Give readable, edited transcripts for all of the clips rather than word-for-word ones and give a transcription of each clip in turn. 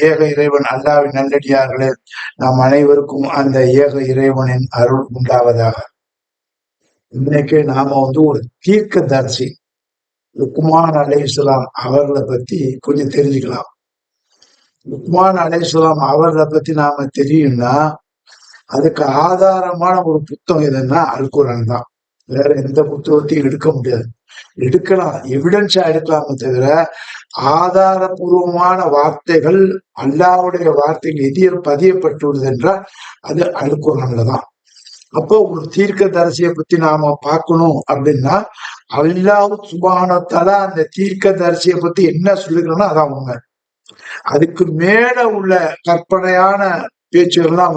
ஏக இறைவன் அல்லாஹ்வின் நல்லடியார்களே, நாம் அனைவருக்கும் அந்த ஏக இறைவனின் அருள் உண்டாவதாக. இன்னைக்கு நாம ஒரு தீர்க்கதரிசி லுக்மான் அலைஹிஸ்ஸலாம் அவர்களை பத்தி கொஞ்சம் தெரிஞ்சுக்கலாம். லுக்மான் அலைஹிஸ்ஸலாம் அவர்களை பத்தி நாம தெரியும்னா அதுக்கு ஆதாரமான ஒரு புத்தகம் எதுன்னா அல் குர்ஆன் தான். வேற எந்த புத்தகத்தையும் எடுக்க முடியாது. எடுக்கலாம், எவிடன்ஸா எடுக்கலாமே தவிர ஆதாரபூர்வமான வார்த்தைகள் அல்லாஹ்வுடைய வார்த்தைகள் எதில் பதியப்பட்டுள்ளது என்றால் அது அல் குர்ஆன்ல தான். அப்போ ஒரு தீர்க்கதரிசியை பத்தி நாம பார்க்கணும் அப்படின்னா அல்லாஹ் சுப்ஹானஹு வ தஆலா அந்த தீர்க்கதரிசியை பத்தி என்ன சொல்லுகிறோம்னா அதான் உண்மை. அதுக்கு மேல உள்ள கற்பனையான பேச்சுகள்லாம்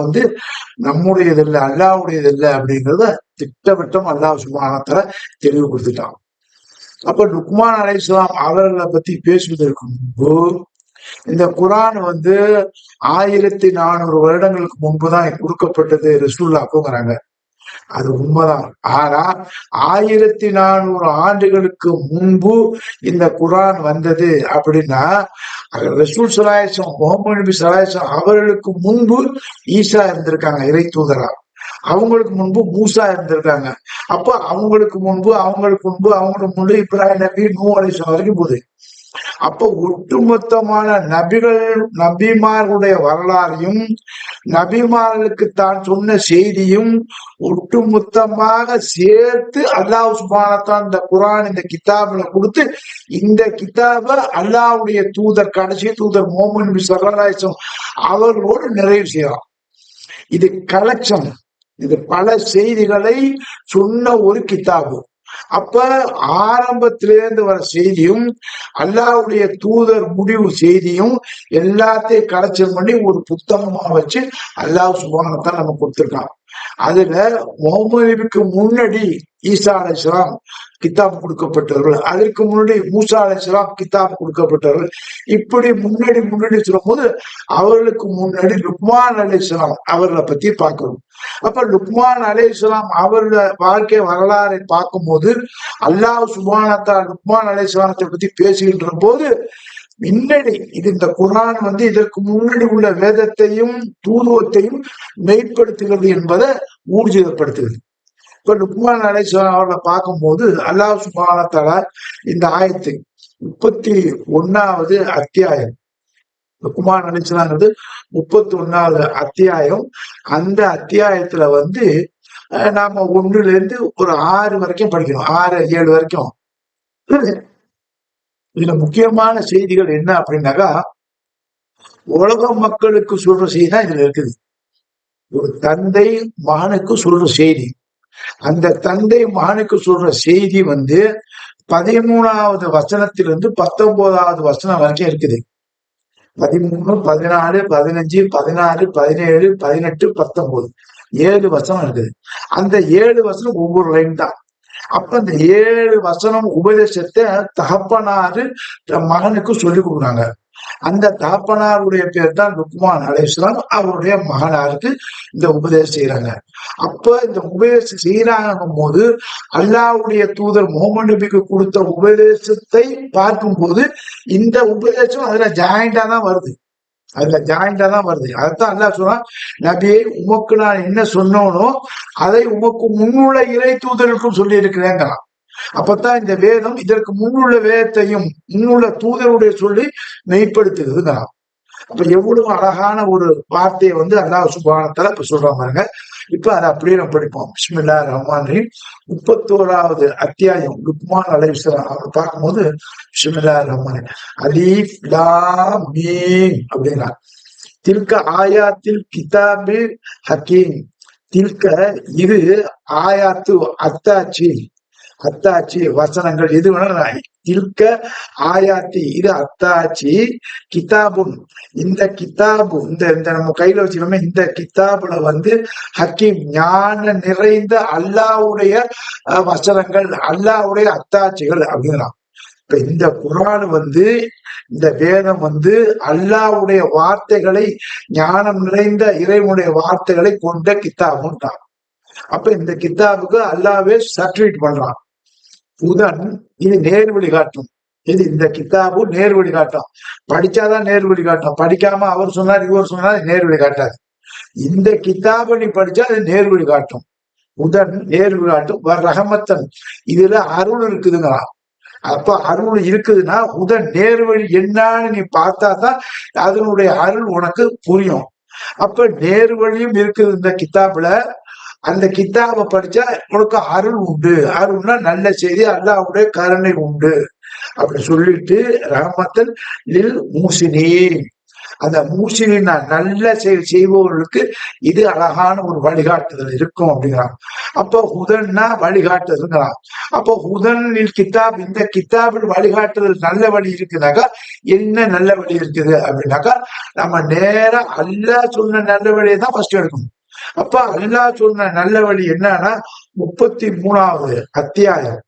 நம்முடையது இல்லை, அல்லாஹ்வுடையது இல்லை அப்படிங்கிறத திட்டவட்டம் அல்லாஹ் சுப்ஹானஹு வ தஆலா தெளிவுபடுத்திட்டான். அப்ப லுக்மான் அலைஹிஸ்ஸலாம் அவர்களை பத்தி பேசுவதற்கு முன்பு இந்த குர்ஆன் 1400 வருடங்களுக்கு முன்புதான் கொடுக்கப்பட்டது ரசூலுல்லாஹ்க்குங்கிறாங்க. அது உண்மைதான். ஆனா 1400 ஆண்டுகளுக்கு முன்பு இந்த குர்ஆன் வந்தது அப்படின்னா ரசூல் ஸல்லல்லாஹு அலைஹி வஸல்லம் முஹம்மது நபி ஸல்லல்லாஹு அலைஹி வஸல்லம் அவர்களுக்கு முன்பு ஈசா இருந்திருக்காங்க இறை தூதரா. அவங்களுக்கு முன்பு மூசா இருந்திருக்காங்க. அப்ப அவங்களுக்கு முன்பு இப்ராஹிம் நபி, நூஹ் அலைஹிஸ்ஸலாம் வரைக்கும் போகுது. அப்ப ஒட்டுமொத்தமான நபிமார்களுடைய வரலாறையும் நபிமார்களுக்கு தான் சொன்ன செய்தியும் ஒட்டுமொத்தமாக சேர்த்து அல்லாஹ் சுப்ஹானஹு வ தஆலா இந்த குர்ஆன் இந்த கிதாபுல கொடுத்து இந்த கிதாப அல்லாஹ்வுடைய தூதர் கடைசி தூதர் முஹம்மது நபி ஸல்லல்லாஹு அலைஹி வஸல்லம் அவர்களோடு நிறைவு செய்யலாம். இது கலெக்ஷன். இது பல செய்திகளை சொன்ன ஒரு கிதாபு. அப்ப ஆரம்பத்திலிருந்து வர செய்தியும் அல்லாஹ்வுடைய தூதர் முடிவு செய்தியும் எல்லாத்தையும் கலெக்ஷன் பண்ணி ஒரு புத்தகமா வச்சு அல்லாஹ் சுப்ஹானஹு வ தஆலா நமக்கு கொடுத்திருக்கான். அதுல முஹம்மது நபிக்கு முன்னாடி ஈசா அலைஹிஸ்ஸலாம் கிதாப் கொடுக்கப்பட்டவர்கள், அதற்கு முன்னாடி மூசா அலைஹிஸ்ஸலாம் கிதாப் கொடுக்கப்பட்டவர்கள். இப்படி முன்னாடி சொல்லும் போது அவர்களுக்கு முன்னாடி லுக்மான் அலைஹிஸ்ஸலாம் அவர்களை பத்தி பார்க்கணும். அப்ப லுக்மான் அலைஹிஸ்ஸலாம் அவர்கள வாழ்க்கை வரலாறை பார்க்கும்போது அல்லாஹ் சுப்ஹானஹு வ தஆலா லுக்மான் அலைஹிஸ்ஸலாத்தை பத்தி பேசுகின்ற போது முன்னாடி இந்த குர்ஆன் இதற்கு முன்னாடி உள்ள வேதத்தையும் தூதுவத்தையும் மெய்ப்படுத்துகிறது என்பதை ஊர்ஜிதப்படுத்துகிறது. இப்ப லுக்மான் அலைஹிஸ்ஸலாம் அவர்களை பார்க்கும்போது அல்லாஹ் சுப்ஹானஹு வ தஆலா இந்த ஆயத்து 31வது அத்தியாயம், லுக்மான் அலைஹிஸ்ஸலாம் 31வது அத்தியாயம். அந்த அத்தியாயத்துல நாம 1ல இருந்து ஒரு 6 வரைக்கும் படிக்கணும், 6, 7 வரைக்கும். இதுல முக்கியமான செய்திகள் என்ன அப்படின்னாக்கா உலக மக்களுக்கு சொல்ற செய்தி தான் இதுல இருக்குது. ஒரு தந்தை மகனுக்கு சொல்ற செய்தி. அந்த தந்தை மகனுக்கு சொல்ற செய்தி 13வது வசனத்திலிருந்து 19வது வசனம் வரைக்கும் இருக்குது. 13, 14, 15, 16, 17, 18, 19 7 வசனம் இருக்குது. அந்த 7 வசனம் ஒவ்வொரு லைன் தான். அப்ப இந்த 7 வசனம் உபதேசத்தை தகப்பனாரு மகனுக்கு சொல்லி கொடுக்குறாங்க. அந்த தகப்பனாருடைய பேர் தான் லுக்மான் அலைஹிஸ்ஸலாம். அவருடைய மகனாருக்கு இந்த உபதேசம் செய்யறாங்க. அப்ப இந்த உபதேசம் செய்யறாங்க போது அல்லாஹ்வுடைய தூதர் முஹம்மது நபிக்கு கொடுத்த உபதேசத்தை பார்க்கும்போது இந்த உபதேசம் அதுல ஜாயிண்டா தான் வருது. அதைத்தான் அல்லாஹ் சொல்றான், நபியே உமக்கு நான் என்ன சொன்னோனோ அதை உமக்கு முன்னுள்ள இறை தூதருக்கும் சொல்லி இருக்கிறேங்கிறான். அப்பதான் இந்த வேதம் இதற்கு முன்னுள்ள வேதத்தையும் முன்னுள்ள தூதருடைய சொல்லி மெய்ப்படுத்துகிறதுங்கிறான். அப்ப எவ்வளவு அழகான ஒரு வார்த்தையை அல்லாஹ் சுப்ஹானஹு வ தஆலா இப்ப சொல்றான் பாருங்க. இப்ப அதை அப்படியே நம்ம படிப்போம். பிஸ்மில்லாஹிர் ரஹ்மானிர் ரஹீம் 31வது அத்தியாயம் லுக்மான் அலைஹிஸ்ஸலாம் அவர் பார்க்கும்போது பிஸ்மில்லாஹிர் ரஹ்மானிர் அலீஃப் லாம் மீம் அப்படின்னா தில்க ஆயாத்தில் கிதாபில் ஹக்கீம். தில்க இது ஆயாத்து அத்தாட்சி வசனங்கள் எது வேணாலும். தில்க ஆயாத்தி இது அத்தாட்சி. கிதாபுன் இந்த கிதாபு இந்த நம்ம கையில வச்சுக்கோமே இந்த கிதாபுல ஹக்கீம் ஞான நிறைந்த அல்லாஹ்வுடைய வசனங்கள், அல்லாஹ்வுடைய அத்தாட்சிகள் அப்படிங்கிறான். இப்ப இந்த குர்ஆன் இந்த வேதம் அல்லாஹ்வுடைய வார்த்தைகளை ஞானம் நிறைந்த இறைவனுடைய வார்த்தைகளை கொண்ட கிதாபும் தான். அப்ப இந்த கிதாபுக்கு அல்லாஹ்வே சர்டிஃபிகேட் பண்றான். உதன் இது நேர்வழி காட்டும். இது இந்த கித்தாபு நேர் வழி காட்டும். படிச்சாதான் நேர் வழி காட்டும். படிக்காம அவர் சொன்னார் இவர் சொன்னார் நேர் வழி காட்டாது. இந்த கித்தாபை நீ படிச்சா அது நேர் வழி காட்டும். உதன் நேர் வழி காட்டும். ரஹமத்தன் இதுல அருள் இருக்குதுங்கிறான். அப்ப அருள் இருக்குதுன்னா உதன் நேர் வழி என்னன்னு நீ பார்த்தா தான் அதனுடைய அருள் உனக்கு புரியும். அப்ப நேர் வழியும் இருக்குது இந்த கித்தாபுல. அந்த கித்தாபை படிச்சா உனக்கு அருள் உண்டு. அருள்னா நல்ல செய்தி, அல்லாஹ்வுடைய கருணை உண்டு அப்படி சொல்லிட்டு ரஹமத்தன் லில் மூசினீன், அந்த மூசினா நல்ல செயல் செய்பவர்களுக்கு இது அழகான ஒரு வழிகாட்டுதல் இருக்கும் அப்படிங்கிறான். அப்போ ஹுதன்னா வழிகாட்டுதல்ங்கிறான். அப்போ ஹுதனில் கித்தாப், இந்த கித்தாபில் வழிகாட்டுதல் நல்ல வழி இருக்குனாக்கா என்ன நல்ல வழி இருக்குது அப்படின்னாக்கா நம்ம நேரா அல்லாஹ் சொன்ன நல்ல வழியை தான் ஃபர்ஸ்ட் எடுக்கணும். அப்ப அல்லாஹ் சொன்ன நல்ல வழி என்னன்னா 33வது அத்தியாயம்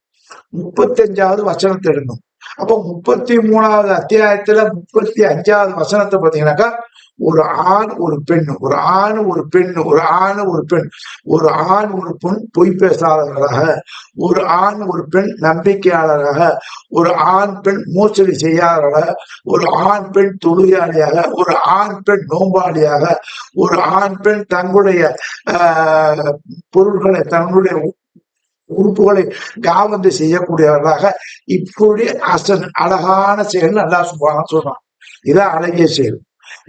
35வது வசனத்தை எடுக்கணும். அப்போ 33வது அத்தியாயத்துல 35வது வசனத்தை பார்த்தீங்கன்னாக்கா ஒரு ஆண் ஒரு பெண், ஒரு ஆண் ஒரு பெண், ஒரு ஆண் ஒரு பெண், ஒரு ஆண் ஒரு பெண் பொய் பேசாதவர்களாக, ஒரு ஆண் ஒரு பெண் நம்பிக்கையாளராக, ஒரு ஆண் பெண் மோசடி செய்யாதவர்களாக, ஒரு ஆண் பெண் தொழுகையாளியாக, ஒரு ஆண் பெண் நோம்பாளியாக, ஒரு ஆண் பெண் தங்களுடைய பொருள்களை தங்களுடைய உறுப்புகளை காவந்து செய்யக்கூடியவர்களாக, இப்படி அழகான செயல் அல்லாஹ் சுப்ஹானஹு சொல்றான். இதான் அழகிய செயல்.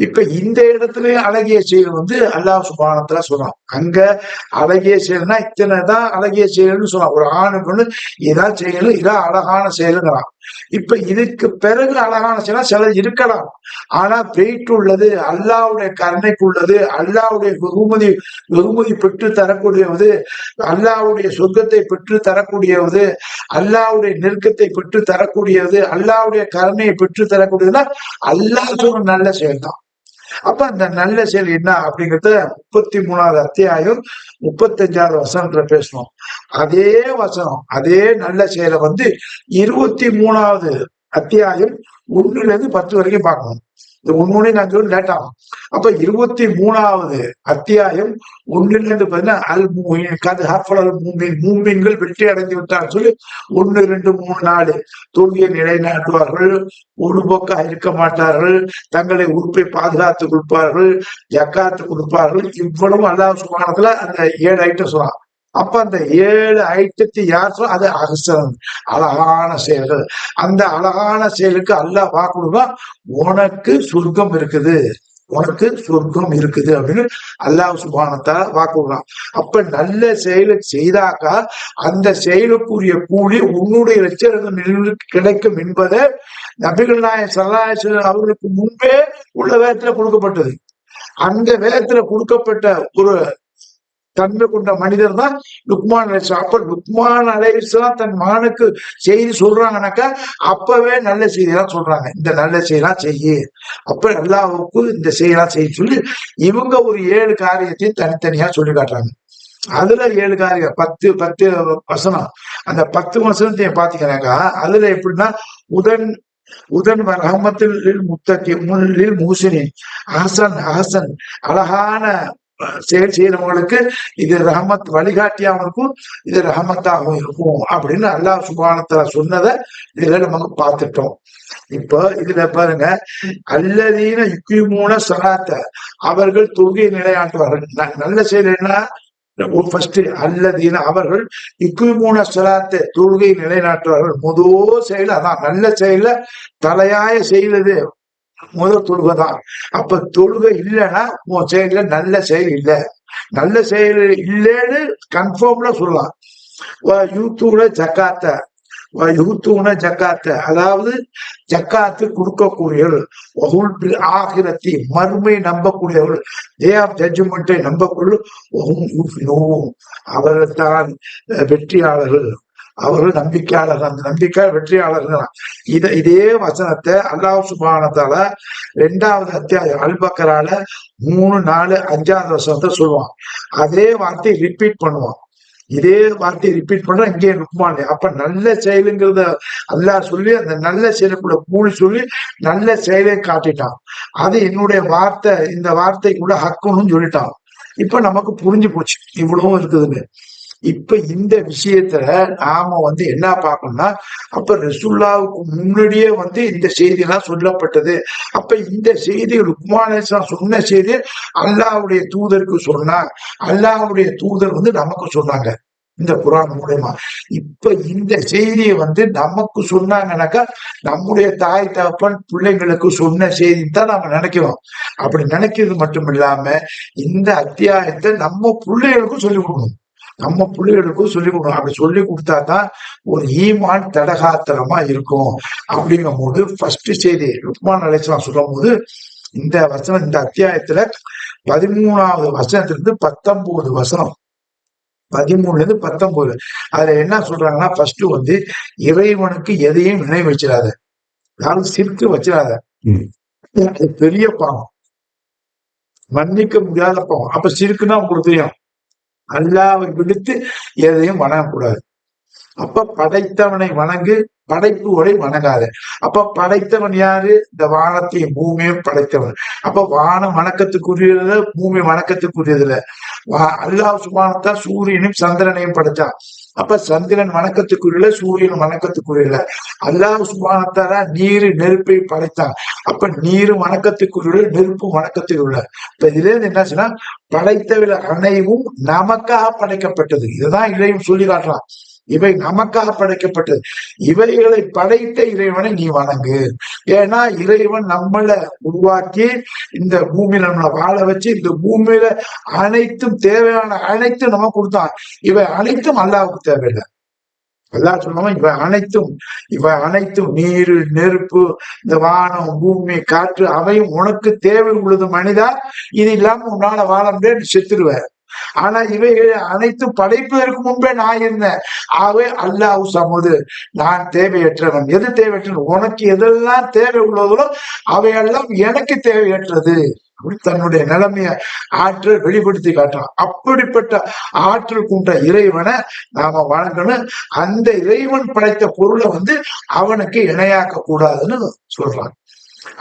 இப்ப இந்த இடத்துலயும் அழகிய செயல் அல்லாஹ் சுப்ஹானஹு தஆலா சொல்றான். அங்க அழகிய செயல்னா இத்தனைதான் அழகிய செயல்னு சொல்றான். ஒரு ஆணு பொண்ணு இதான் செயல், இதான் அழகான செயலுங்கிறான். இப்ப இதுக்கு பிறகு அழகான செயலா சில இருக்கலாம். ஆனா வெயிட் உள்ளது, அல்லாஹ்வுடைய கருணைக்கு உள்ளது, அல்லாஹ்வுடைய வெகுமதி பெற்று தரக்கூடியது, அல்லாஹ்வுடைய சொர்க்கத்தை பெற்று தரக்கூடியது, அல்லாஹ்வுடைய நெருக்கத்தை பெற்று தரக்கூடியது, அல்லாஹ்வுடைய கருணையை பெற்று தரக்கூடியதுன்னா அல்லாஹ் சொன்ன நல்ல செயல் தான். அப்ப அந்த நல்ல செயல் என்ன அப்படிங்கறத 33வது அத்தியாயம் 35வது வசனத்துல பேசணும். அதே வசனம் அதே நல்ல செயலை 23வது அத்தியாயம் 1-10 வரைக்கும் பார்க்கணும். இந்த ஒன்னொன்னு நான் சொல்லி லேட் ஆகும். அப்ப 23வது அத்தியாயம் 1-10 அல் மூமின்கள் வெற்றி அடைந்து விட்டார் சொல்லி 1, 2, 3, 4 தொழுகையை நிலைநாட்டுவார்கள், பொழுதுபோக்கா இருக்க மாட்டார்கள், தங்களை உறுப்பை பாதுகாத்து கொடுப்பார்கள், ஜக்காத்து கொடுப்பார்கள். இவ்வளவு அல்லாஹ் சுப்ஹானஹு அந்த 7 ஐட்டம் சொல்லலாம். அப்ப அந்த 7 ஐட்டத்தை யார் சொல்ல, அது அஹ்சன் அழகான செயல்கள். அந்த அழகான செயலுக்கு அல்லாஹ் வாக்குறுதான் உனக்கு சொர்க்கம் இருக்குது, உனக்கு சொர்க்கம் இருக்குது அப்படின்னு அல்லாஹ் சுப்ஹானஹு தஆலா வாக்குறுதான். அப்ப நல்ல செயலை செய்தாக்கா அந்த செயலுக்குரிய கூலி உன்னுடைய லட்சம் கிடைக்கும் என்பதை நபிகள் நாயகம் ஸல்லல்லாஹு அலைஹி வஸல்லம் அவர்களுக்கு முன்பே உள்ள வேதத்துல கொடுக்கப்பட்டது. அந்த வேதத்துல கொடுக்கப்பட்ட ஒரு தன்மை கொண்ட மனிதர் தான் லுக்மான் அலைஹிஸ்ஸலாம். அப்ப லுக்மான் அலைஹிஸ்ஸலாம் தன் மகனுக்கு செய்தி சொல்றாங்கன்னாக்கா அப்பவே நல்ல செய்தியெல்லாம் சொல்றாங்க. இந்த நல்ல செய்யலாம் செய்யு, அப்ப அல்லாஹ்வுக்கு இந்த செய்யலாம் செய்ய சொல்லி இவங்க ஒரு 7 காரியத்தையும் தனித்தனியா சொல்லி காட்டுறாங்க. அதுல 7 காரியம் 10 வசனம். அந்த 10 வசனத்தையும் பாத்தீங்கன்னாக்கா அதுல எப்படின்னா உதன் ரஹமத்தில் முத்தகில் மூசினின் அஹசன் அழகான செயல் செய்யறவங்களுக்கு இது ரஹமத் வழிகாட்டியாகவும் இருக்கும், இது ரஹமத்தாகவும் இருக்கும் அப்படின்னு அல்லாஹ் சுப்ஹானஹு தஆலா சொன்னதை இதுல நமக்கு பார்த்துட்டோம். இப்போ இதுல பாருங்க, அல்லதீன யுகீமூன ஸலாத்த அவர்கள் தொழுகை நிலையாட்டுவார்கள். நல்ல செயல் என்ன? ஃபர்ஸ்ட் அல்லதீன அவர்கள் யுகீமூன ஸலாத்த தொழுகை நிலைநாட்டுவார்கள். முதல் செயல் அதான் நல்ல செயல தலையாய செய்வது முதல் தொழுகைதான். அப்ப தொழுகை இல்லைன்னா உன் செயல நல்ல செயல் இல்லை, நல்ல செயல் இல்லைன்னு கன்ஃபார்ம்ல சொல்லலாம். ஜக்காத்த அதாவது ஜக்காத்து கொடுக்கக்கூடியவர்கள், ஆகிரத்தி மறுமை நம்பக்கூடியவர்கள், டே ஆஃப் ஜட்ஜ்மெண்டை நம்பக்கூடியவர்கள், அவர்கள் தான் வெற்றியாளர்கள், அவர்கள் நம்பிக்கையாளர்கள். அந்த நம்பிக்கை வெற்றியாளர்கள். இதே வசனத்தை அல்லாஹ் சுப்ஹானஹு தஆலா 2வது அத்தியாயம் அல் பக்ரால 3, 4, 5வது வசனத்தை சொல்லுவான். அதே வார்த்தையை ரிப்பீட் பண்ணுவான். இதே வார்த்தையை ரிப்பீட் பண்ற இங்கே லுக்மான். அப்ப நல்ல செயலுங்கிறத அல்லாஹ் சொல்லி அந்த நல்ல செயலுக்குள்ள கூலி சொல்லி நல்ல செயலை காட்டிட்டான். அது என்னுடைய வார்த்தை, இந்த வார்த்தைக்குள்ள ஹக்குன்னு சொல்லிட்டான். இப்ப நமக்கு புரிஞ்சு போச்சு இவ்வளவும் இருக்குதுன்னு. இப்ப இந்த விஷயத்துல நாம என்ன பார்க்கணும்னா, அப்ப ரசூலுல்லாவுக்கு முன்னாடியே இந்த செய்தி எல்லாம் சொல்லப்பட்டது. அப்ப இந்த செய்தி லுக்மான் அலைஹிஸ்ஸலாம் சொன்ன செய்தி அல்லாஹ்வுடைய தூதருக்கு சொன்னா, அல்லாஹ்வுடைய தூதர் நமக்கு சொன்னாங்க இந்த குர்ஆன் மூலமா. இப்ப இந்த செய்தியை நமக்கு சொன்னாங்கன்னாக்கா, நம்முடைய தாய் தகப்பன் பிள்ளைங்களுக்கு சொன்ன செய்தி தான் நாம நினைக்கிறோம். அப்படி நினைக்கிறது மட்டும் இல்லாம இந்த அத்தியாயத்தை நம்ம பிள்ளைகளுக்கும் சொல்லிக் கொடுக்கணும். நம்ம பிள்ளைகளுக்கும் சொல்லிக் கொடுக்கணும். அப்படி சொல்லி கொடுத்தாதான் ஒரு ஈமான் தடகாத்திரமா இருக்கும். அப்படிங்கும் போது ஃபர்ஸ்ட் செய்தி லுக்மான் அலைஹிஸ்ஸலாம் சொல்லும் போது இந்த வசனம், இந்த அத்தியாயத்துல 13வது வசனத்திலிருந்து 19 வசனம், 13ல இருந்து 19 அதுல என்ன சொல்றாங்கன்னா, ஃபர்ஸ்ட் இறைவனுக்கு எதையும் நினைவு வச்சிடாத, யாரும் சிரித்து வச்சிடாத. அது பெரிய பாவம், மன்னிக்க முடியாத பாவம். அப்ப சிரிக்குன்னா உங்களுக்கு தெரியும், அல்லாவை விடுத்து எதையும் வணங்கக்கூடாது. அப்ப படைத்தவனை வணங்கு, படைப்புகளை வணங்காத. அப்ப படைத்தவன் யாரு? இந்த வானத்தையும் பூமியும் படைத்தவன். அப்ப வானம் வணக்கத்துக்குரியதுல, பூமி வணக்கத்துக்குரியதுல. அல்லாஹ் சுப்ஹானஹு வ தஆலா சூரியனையும் சந்திரனையும் படைச்சான். அப்ப சந்திரன் வணக்கத்துக்குரியல, சூரியன் வணக்கத்துக்குரியல. அல்லாஹ் சுப்ஹானஹு வ தஆலா நீரு நெருப்பை படைத்தான். அப்ப நீரு வணக்கத்துக்குரிய, நெருப்பு வணக்கத்துக்குரிய. இப்ப இதுல இருந்து என்ன சொன்னா, படைத்தவில அனைவும் நமக்காக படைக்கப்பட்டது. இதுதான் இறைவன் சொல்லி காட்டலாம். இவை நமக்காக படைக்கப்பட்டது. இவைகளை படைத்த இறைவனை நீ வணங்கு. ஏன்னா இறைவன் நம்மளை உருவாக்கி இந்த பூமியில நம்மளை வாழ வச்சு இந்த பூமியில அனைத்தும் தேவையான அனைத்தும் நம்ம கொடுத்தான். இவை அனைத்தும் அல்லாஹ்வுக்கு தேவையில்லை. அல்லாஹ் சொன்னவன் இவை அனைத்தும் நீரு, நெருப்பு, இந்த வானம், பூமி, காற்று அவையும் உனக்கு தேவை உள்ளது மனிதா. இது இல்லாம உன்னால வாழ முடியாது, செத்துருவ. ஆனா இவைகள் அனைத்தும் படைப்பதற்கு முன்பே நான் இருந்தேன். ஆகவே அல்லாஹ் சமது, நான் தேவையற்றவன். எது தேவையற்றது? உனக்கு எதெல்லாம் தேவை உள்ளதோ அவையெல்லாம் எனக்கு தேவையற்றது. தன்னுடைய நிலைமைய ஆற்றல் வெளிப்படுத்தி காட்டுறான். அப்படிப்பட்ட ஆற்றல் கொண்ட இறைவனை நாம வணங்கணும். அந்த இறைவன் படைத்த பொருளை அவனுக்கு இணையாக்க கூடாதுன்னு சொல்றான்.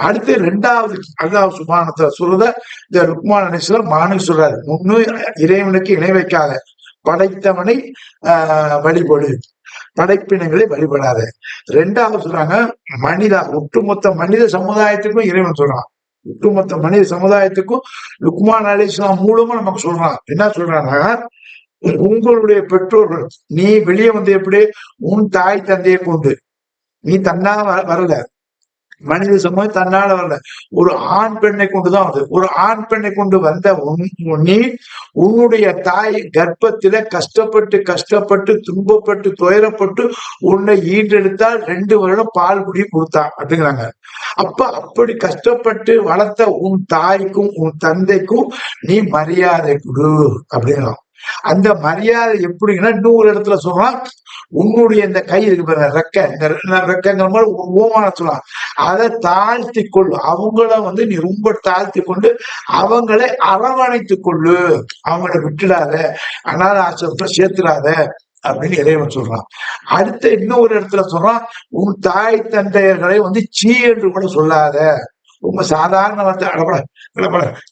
அடுத்து 2வது அல்லாஹ் சுப்ஹானஹு வ தஆலா சொல்றத இந்த லுக்மான் அலைஹிஸ்ஸலாம் மானுக்கு சொல்றாரு. முன்னு இறைவனுக்கு இணை வைக்காத, படைத்தவனை வழிபடு, படைப்பினங்களை வழிபடாத. 2வது சொல்றாங்க, ஒட்டுமொத்த மனித சமுதாயத்துக்கும் இறைவன் சொல்றான். ஒட்டுமொத்த மனித சமுதாயத்துக்கும் லுக்மான் அலைஹிஸ்ஸலாம் மூலமா நமக்கு சொல்றான். என்ன சொல்றாங்க? உங்களுடைய பெற்றோர்கள், நீ வெளியே எப்படி? உன் தாய் தந்தையை கொண்டு. நீ தன்னா வரல, மனித சமூகம் தன்னால வரல, ஒரு ஆண் பெண்ணை கொண்டுதான் வருது. ஒரு ஆண் பெண்ணை கொண்டு வந்த நீ உன்னுடைய தாய் கர்ப்பத்தில கஷ்டப்பட்டு துன்பப்பட்டு துயரப்பட்டு உன்னை ஈன்றெடுத்தால் 2 வருடம் பால் குடி கொடுத்தான் அப்படிங்கிறாங்க. அப்படி கஷ்டப்பட்டு வளர்த்த உன் தாய்க்கும் உன் தந்தைக்கும் நீ மரியாதை கொடு அப்படிங்கிறான். அந்த மரியாதை எப்படின்னா, இன்னொரு இடத்துல சொல்றான், உன்னுடைய இந்த கை இருக்கு ரெக்க, இந்த ரெக்கைங்கிற மாதிரி ஓமான சொல்லலாம், அதை தாழ்த்தி கொள்ளு. அவங்கள நீ ரொம்ப தாழ்த்தி கொண்டு அவங்களை அரவணைத்துக் கொள்ளு, அவங்கள விட்டுடாத, அனாத ஆசிரமத்தை சேர்த்துடாத அப்படின்னு இறைவன் சொல்றான். அடுத்த இன்னொரு இடத்துல சொல்றான், உன் தாய் தந்தையர்களை சீ என்று கூட சொல்லாத. ரொம்ப சாதாரண வார்த்தை,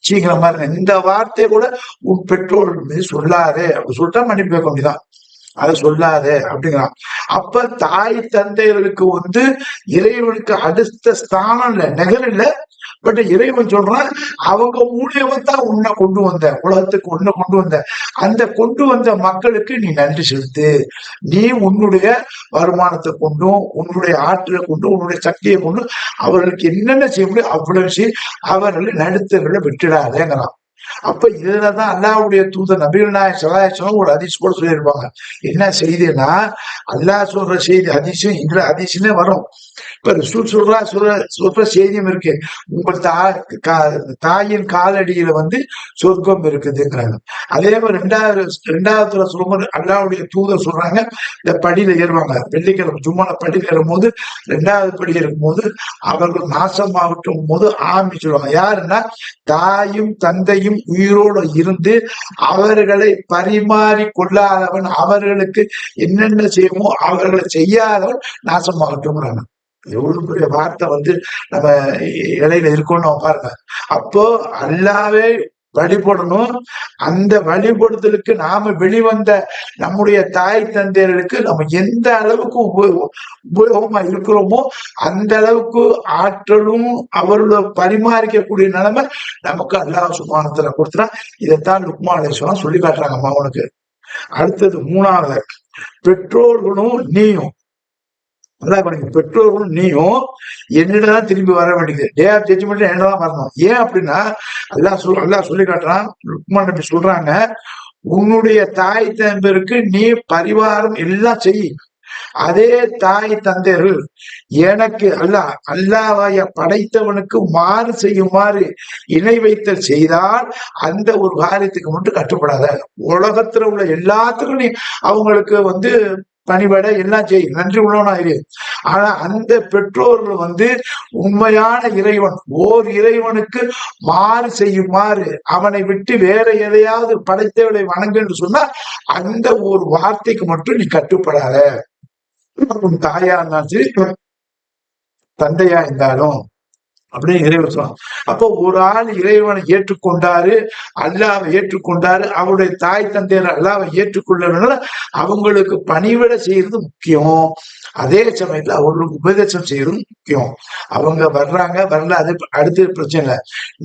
சீக்கிர மாதிரி இந்த வார்த்தையை கூட உன் பெற்றோர்கள் மீது சொல்லாதே அப்படி சொல்லிட்டா மன்னிப்பு கேட்க வேண்டியதான். அதை சொல்லாதே அப்படிங்கிறான். அப்ப தாய் தந்தையர்களுக்கு இறைவனுக்கு அடுத்த ஸ்தானம் இல்ல, நிகழ் இல்ல. பட் இறைவன் சொல்றான், அவங்க மூலியமா தான் உன்னை கொண்டு வந்த, உலகத்துக்கு உன்னை கொண்டு வந்த, அந்த கொண்டு வந்த மக்களுக்கு நீ நன்றி செலுத்து. நீ உன்னுடைய வருமானத்தை கொண்டும் உன்னுடைய ஆற்றலை கொண்டும் உன்னுடைய சக்தியை கொண்டும் அவர்களுக்கு என்னென்ன செய்ய முடியும் அவ்வளவு செய்ய, அவர்களை நடுத்தர்களை விட்டுடாதேங்கிறான். அப்ப இதுலதான் அல்லாஹ்வுடைய தூதர் நபிகள் நாயகம் ஸல்லல்லாஹு அலைஹி வஸல்லம் ஒரு ஹதீஸ் கூட சொல்லியிருப்பாங்க. என்ன செய்தின்னா, அல்லாஹ் சொல்ற செய்தி ஹதீஸும் இந்த ஹதீஸ்ல வரும். இப்ப ரசூல் சொல்ற செய்தியும் இருக்கு. உங்கள் தாயின் காலடியில சொர்க்கம் இருக்குதுங்கிறாங்க. அதே மாதிரி ரெண்டாவது சொல்லும்போது அல்லாஹ்வுடைய தூதர் சொல்றாங்க, இந்த படியில ஏறுவாங்க, வெள்ளிக்கிழமை ஜும்மால படியில ஏறும்போது 2வது படி இருக்கும்போது அவர்கள் நாசமாகட்டும் போது சொல்லுவாங்க. யாருன்னா, தாயும் தந்தையும் உயிரோடு இருந்து அவர்களை பரிமாறி கொள்ளாதவன், அவர்களுக்கு என்னென்ன செய்யுமோ அவர்களை செய்யாதவன் நாசமாகட்டும். எவ்வளவு பெரிய வார்த்தை நம்ம இடையில இருக்கோம்னு பாருங்க. அப்போ அல்லாவே வழிபடணும். அந்த வழிபடுதலுக்கு நாம வெளிவந்த நம்முடைய தாய் தந்தையர்களுக்கு நம்ம எந்த அளவுக்கு உபயோகமா இருக்கிறோமோ அந்த அளவுக்கு ஆற்றலும் அவர்களோட பரிமாறிக்கக்கூடிய நிலைமை நமக்கு அல்லாஹ் சுப்ஹானஹு கொடுத்துட்டா. இதைத்தான் லுக்மான் அலைஹிஸ்ஸலாம் சொல்லி காட்டுறாங்க மகனுக்கு. அடுத்தது மூணாவது, பெற்றோர்களும் நீயும் பெற்றோர்களும் நீயும் என்னதான் திரும்பி வர வேண்டியது. டே ஆஃப் ஜட்ஜ்மெண்ட் என்னதான் வரணும். ஏன் அப்படின்னா அல்லாஹ் சொல்லி காட்டுறான். லுக்மான் நபி சொல்றாங்க, உன்னுடைய தாய் தந்தையருக்கு நீ பரிவாரம் எல்லாம் செய். அதே தாய் தந்தையர்கள் எனக்கு அல்லாஹ்வை படைத்தவனுக்கு மாறு செய்யுமாறு இணை வைத்தல் செய்தால் அந்த ஒரு காரியத்துக்கு மட்டும் கட்டுப்படாத. உலகத்துல உள்ள எல்லாத்துக்கும் நீ அவங்களுக்கு பணிபட எல்லாம் செய், நன்றி உள்ளவனா இரு. ஆனா அந்த பெற்றோர்கள் உண்மையான இறைவன் ஓர் இறைவனுக்கு மாறு செய்யுமாறு அவனை விட்டு வேற எதையாவது படைத்தவளை வணங்குன்னு சொன்னா அந்த ஒரு வார்த்தைக்கு மட்டும் நீ கட்டுப்படாத. உன் தாயா இருந்தாலும் சரி, தந்தையா இருந்தாலும் அப்படின்னு இறைவன் சொல்றான். அப்போ ஒரு ஆள் இறைவனை ஏற்றுக்கொண்டாரு, அல்லாவை ஏற்றுக்கொண்டாரு, அவருடைய தாய் தந்தையர் அல்லாவை ஏற்றுக்கொள்ளனால அவங்களுக்கு பணிவிட செய்யறது முக்கியம். அதே சமயத்துல அவர்களுக்கு உபதேசம் செய்யறது முக்கியம். அவங்க வர்றாங்க வரல, அது அடுத்த பிரச்சனை இல்லை.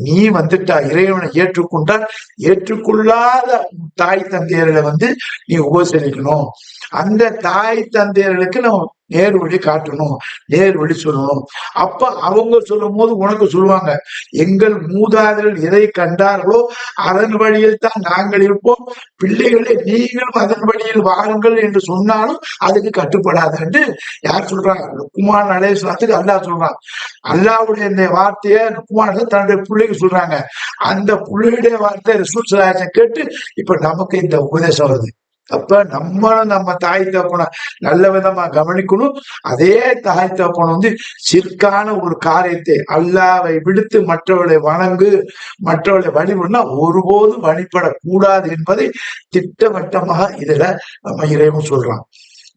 நீ வந்துட்டா இறைவனை ஏற்றுக்கொண்டா ஏற்றுக்கொள்ளாத தாய் தந்தையர்களை நீ உபசரிக்கணும். அந்த தாய் தந்தையர்களுக்கு நம்ம நேர் வழி காட்டணும், நேர் வழி சொல்லணும். அப்ப அவங்க சொல்லும் போது உனக்கு சொல்லுவாங்க, எங்கள் மூதாதையர்கள் எதை கண்டார்களோ அதன் வழியில் தான் நாங்கள் இருப்போம், பிள்ளைகளை நீங்களும் அதன் வழியில் வாருங்கள் என்று சொன்னாலும் அதுக்கு கட்டுப்படாது என்று யார் சொல்றாங்க? லுக்மான் அலைஹிஸ்ஸலாத்துக்கு அல்லாஹ் சொல்றான். அல்லாஹ்வுடைய இந்த வார்த்தையை லுக்மான் தன்னுடைய பிள்ளைக்கு சொல்றாங்க. அந்த பிள்ளையுடைய வார்த்தை ரசூல் ஸல்லல்லாஹு அலைஹி வஸல்லம் கேட்டு இப்ப நமக்கு இந்த உபதேசம் வருது. அப்ப நம்ம தாய் தகப்பனை நல்ல விதமா கவனிக்கணும். அதே தாய் தகப்பனை சிற்கான ஒரு காரியத்தை அல்லாவை விடுத்து மற்றவர்களை வணங்கு, மற்றவர்களை வழிபடுனா ஒருபோதும் வழிபடக்கூடாது என்பதை திட்டவட்டமாக இதுல நம்ம இறைவன் சொல்றான்.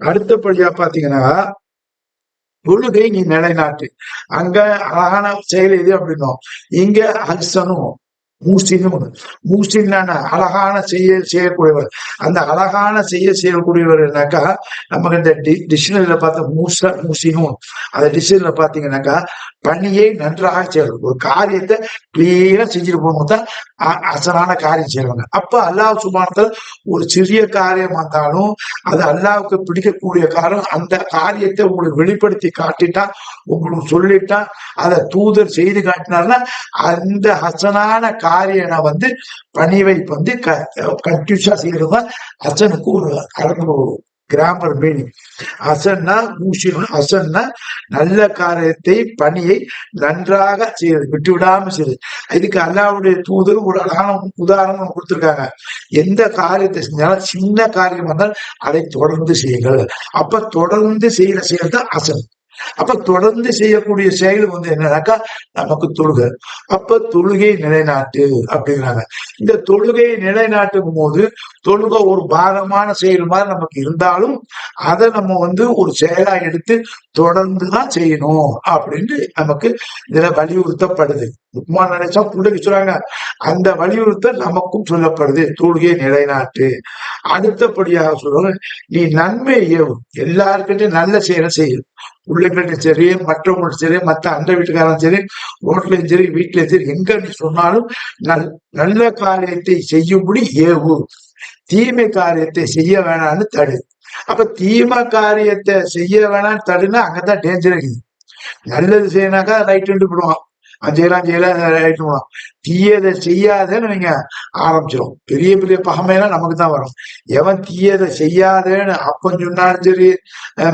அடுத்தபடியா பாத்தீங்கன்னா, தொழுகை நீ நிலைநாட்டு. அங்க அழகான செயல் எது அப்படின்னும், இங்க அல்சனும் மூசின்னான அழகான செய்யக்கூடியவர். அந்த அழகான செய்யக்கூடியவர் என்னக்கா, நமக்கு இந்த டிக்ஷனரியில பார்த்த மூசினும் அந்த டிக்ஷனரியில பாத்தீங்கன்னாக்கா பணியை நன்றாக செய்யணும். ஒரு காரியத்தை கிளியரா செஞ்சுட்டு போகும்போது தான் அசலான காரியம் செய்வாங்க. அப்ப அல்லாஹ் சுப்ஹானஹு ஒரு சிறிய காரியமா இருந்தாலும் அது அல்லாஹ்வுக்கு பிடிக்கக்கூடிய காரியம். அந்த காரியத்தை உங்களுக்கு வெளிப்படுத்தி காட்டிட்டா, உங்களுக்கு சொல்லிட்டா, அதை தூதர் செய்து காட்டினார்னா அந்த ஹசனான காரியம் பணிவை கண்டியூஸா செய்யறதுதான் ஹசனுக்கு ஒரு கிராமர் மீனிங். ஹசன்னா ஹசன்னா நல்ல காரியத்தை பணியை நன்றாக செய்யறது, விட்டு விடாம செய்யறது. இதுக்கு அல்லாஹ்வுடைய தூதர் ஒரு அழகான உதாரணம் கொடுத்திருக்காங்க. எந்த காரியத்தை செஞ்சாலும் சின்ன காரியம் வந்தால் அதை தொடர்ந்து செய்யுங்கள். அப்ப தொடர்ந்து செய்யறதான் ஹசன். அப்ப தொடர்ந்து செய்யக்கூடிய செயல் என்னன்னாக்கா நமக்கு தொழுகை. அப்ப தொழுகை நிலைநாட்டு அப்படிங்கிறாங்க. இந்த தொழுகையை நிலைநாட்டும் போது தொழுகை ஒரு பாரமான செயல் மாதிரி நமக்கு இருந்தாலும் அதை நம்ம ஒரு செயலா எடுத்து தொடர்ந்துதான் செய்யணும் அப்படின்னு நமக்கு இதுல வலியுறுத்தப்படுது. லுக்மான் நினைச்சா பிள்ளைக்கு சொல்றாங்க, அந்த வலியுறுத்தல் நமக்கும் சொல்லப்படுது. தொழுகையை நிலைநாட்டு. அடுத்தபடியாக சொல்றாங்க, நீ நன்மை ஏவு, எல்லாருக்கிட்டையும் நல்ல செயலை செய்யும். பிள்ளைங்கள்ட்ட சரி, மற்றவங்கள்ட்ட சரி, மற்ற அண்டை வீட்டுக்காரன் சரி, ரோட்லயும் சரி, வீட்லயும் சரி, எங்க நீ சொன்னாலும் நல்ல காரியத்தை செய்யும்படி ஏவு, தீமை காரியத்தை செய்ய வேணாம்னு தடு. அப்ப தீமை காரியத்தை செய்ய வேணாம்னு தடுனா அங்கதான் டேஞ்சர் இருக்குது. நல்லது செய்யணாக்கா ரைட்டு விடுவான், செய்யலாம். தீயதை செய்யாதேன்னு நீங்க ஆரம்பிச்சிடும். பெரிய பெரிய பகமையெல்லாம் நமக்கு தான் வரும். எவன் தீயதை செய்யாதேன்னு அப்பன் சொன்னாலும் சரி,